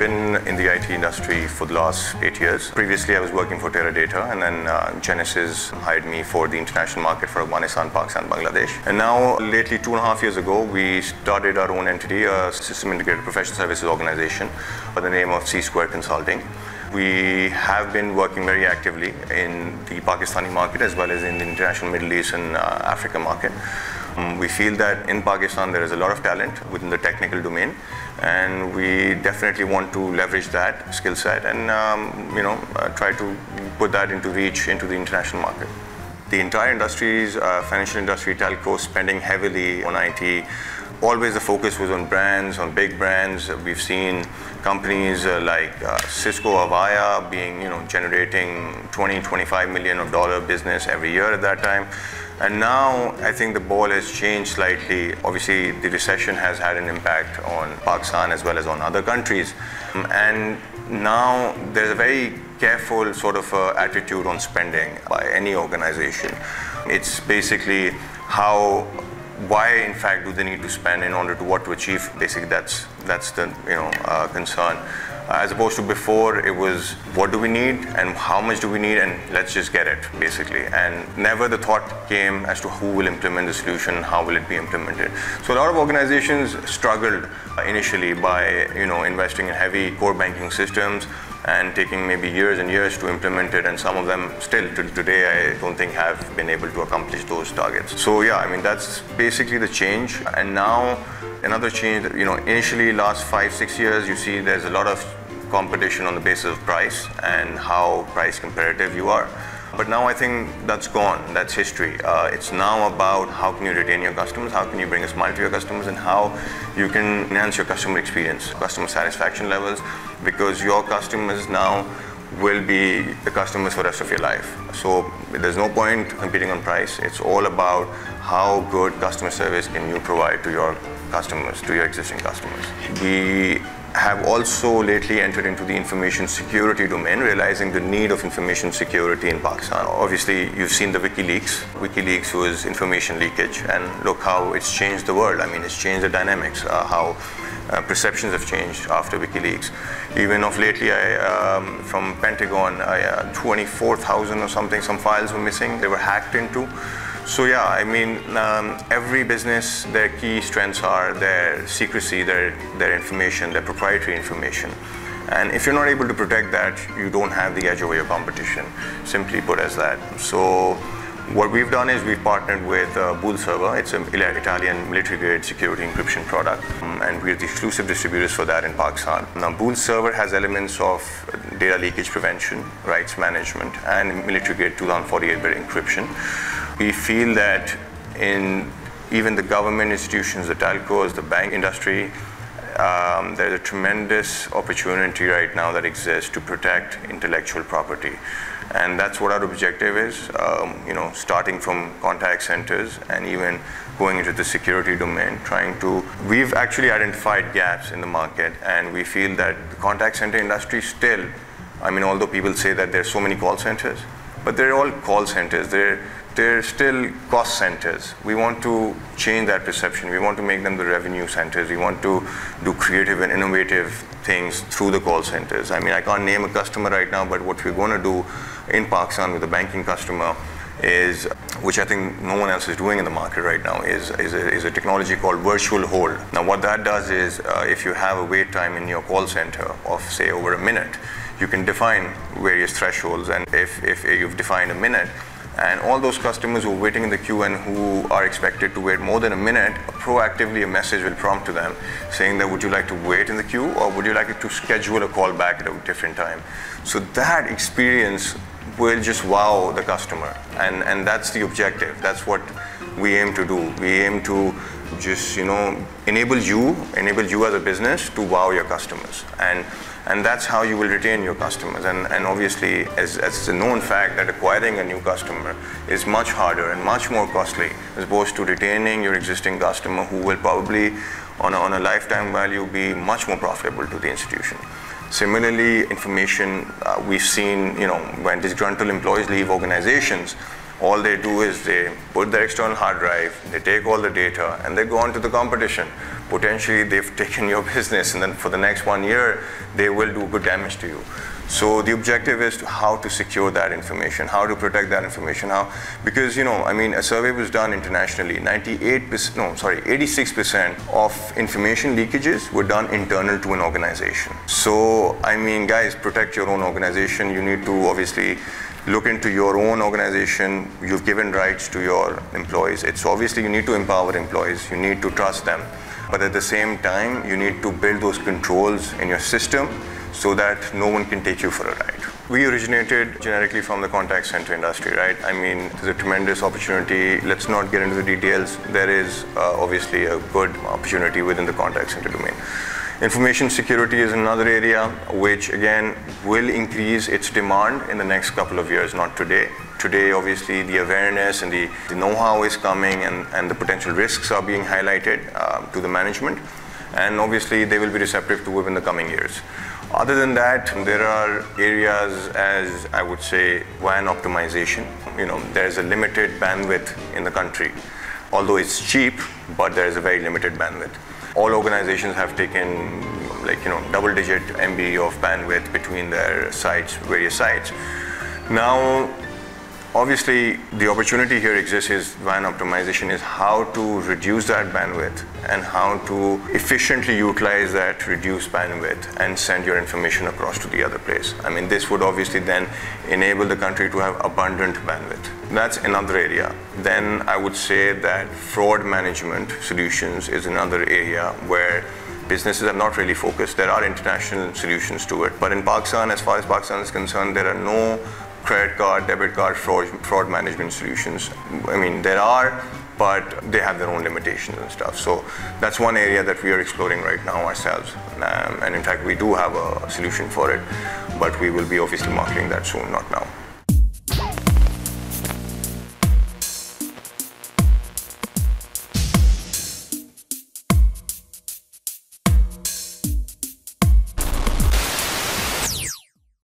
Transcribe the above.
been in the IT industry for the last 8 years. Previously, I was working for Teradata, and then Genesis hired me for the international market for Afghanistan, Pakistan, Bangladesh. And now, lately, 2.5 years ago, we started our own entity, a system integrated professional services organization by the name of C-Square Consulting. We have been working very actively in the Pakistani market as well as in the international Middle East and Africa market. We feel that in Pakistan there is a lot of talent within the technical domain, and we definitely want to leverage that skill set and try to put that into reach into the international market. The entire industries, financial industry, telco, spending heavily on IT. Always the focus was on brands, on big brands. We've seen companies like Cisco, Avaya being, generating $20-25 million business every year at that time. And now I think the ball has changed slightly. Obviously, the recession has had an impact on Pakistan as well as on other countries. And now there's a very careful sort of attitude on spending by any organization. It's basically why in fact do they need to spend in order to achieve. Basically that's the concern, as opposed to before it was what do we need and how much do we need and let's just get it basically, and never the thought came as to who will implement the solution, how will it be implemented. So a lot of organizations struggled initially by investing in heavy core banking systems and taking maybe years and years to implement it, and some of them still till today I don't think have been able to accomplish those targets. So yeah, I mean that's basically the change. And now another change that, initially last 5-6 years you see there's a lot of competition on the basis of price and how price competitive you are. But now I think that's gone, that's history. It's now about how can you retain your customers, how can you bring a smile to your customers, and how you can enhance your customer experience, customer satisfaction levels, because your customers now will be the customers for the rest of your life. So there's no point competing on price. It's all about how good customer service can you provide to your customers, to your existing customers. We have also lately entered into the information security domain, realizing the need of information security in Pakistan. Obviously, you've seen the WikiLeaks. WikiLeaks was information leakage, and look how it's changed the world. I mean, it's changed the dynamics, how perceptions have changed after WikiLeaks. Even of lately, from Pentagon, 24,000 or something, some files were missing, they were hacked into. So yeah, I mean, every business, their key strengths are their secrecy, their information, their proprietary information. And if you're not able to protect that, you don't have the edge over your competition, simply put as that. So what we've done is we've partnered with Bool Server. It's an Italian military-grade security encryption product, and we're the exclusive distributors for that in Pakistan. Now, Bool Server has elements of data leakage prevention, rights management, and military-grade 2048-bit encryption. We feel that in even the government institutions, the telcos, the bank industry, there's a tremendous opportunity right now that exists to protect intellectual property. And that's what our objective is, starting from contact centers and even going into the security domain, we've actually identified gaps in the market, and we feel that the contact center industry still, I mean, although people say that there's so many call centers, but they're all call centers. They're still cost centers. We want to change that perception. We want to make them the revenue centers. We want to do creative and innovative things through the call centers. I mean, I can't name a customer right now, but what we're going to do in Pakistan with a banking customer is, which I think no one else is doing in the market right now, is a technology called virtual hold. Now what that does is, if you have a wait time in your call center of say over a minute, you can define various thresholds, and if you've defined a minute, and all those customers who are waiting in the queue and who are expected to wait more than a minute, proactively a message will prompt to them saying that would you like to wait in the queue or would you like to schedule a call back at a different time. So that experience will just wow the customer, and that's the objective. That's what we aim to do. We aim to just enable you as a business to wow your customers, and that's how you will retain your customers. And obviously, as it's a known fact that acquiring a new customer is much harder and much more costly as opposed to retaining your existing customer, who will probably on a lifetime value be much more profitable to the institution. Similarly, information, we've seen, when disgruntled employees leave organizations, All they do is they put their external hard drive, they take all the data, and they go on to the competition. Potentially, they've taken your business, and then for the next 1 year, they will do good damage to you. So the objective is how to secure that information, how to protect that information, because, a survey was done internationally, 86% of information leakages were done internal to an organization. So, guys, protect your own organization. You need to obviously look into your own organization. You've given rights to your employees. It's obviously you need to empower employees. You need to trust them. But at the same time, you need to build those controls in your system so that no one can take you for a ride. We originated generically from the contact center industry, right? There's a tremendous opportunity. Let's not get into the details. There is obviously a good opportunity within the contact center domain. Information security is another area which, again, will increase its demand in the next couple of years, not today. Today, obviously, the awareness and the know-how is coming, and the potential risks are being highlighted to the management. And obviously, they will be receptive to it in the coming years. Other than that, there are areas, as I would say, WAN optimization. There's a limited bandwidth in the country. Although it's cheap, but there is a very limited bandwidth. All organizations have taken double-digit MB of bandwidth between their sites, various sites. Now, obviously, the opportunity here exists is WAN optimization is how to reduce that bandwidth and how to efficiently utilize that reduced bandwidth and send your information across to the other place. This would obviously then enable the country to have abundant bandwidth. That's another area. Then I would say that fraud management solutions is another area where businesses are not really focused. There are international solutions to it. But in Pakistan, as far as Pakistan is concerned, there are no credit card, debit card fraud management solutions. There are, but they have their own limitations and stuff. So that's one area that we are exploring right now ourselves. And in fact, we do have a solution for it, but we will be obviously marketing that soon, not now.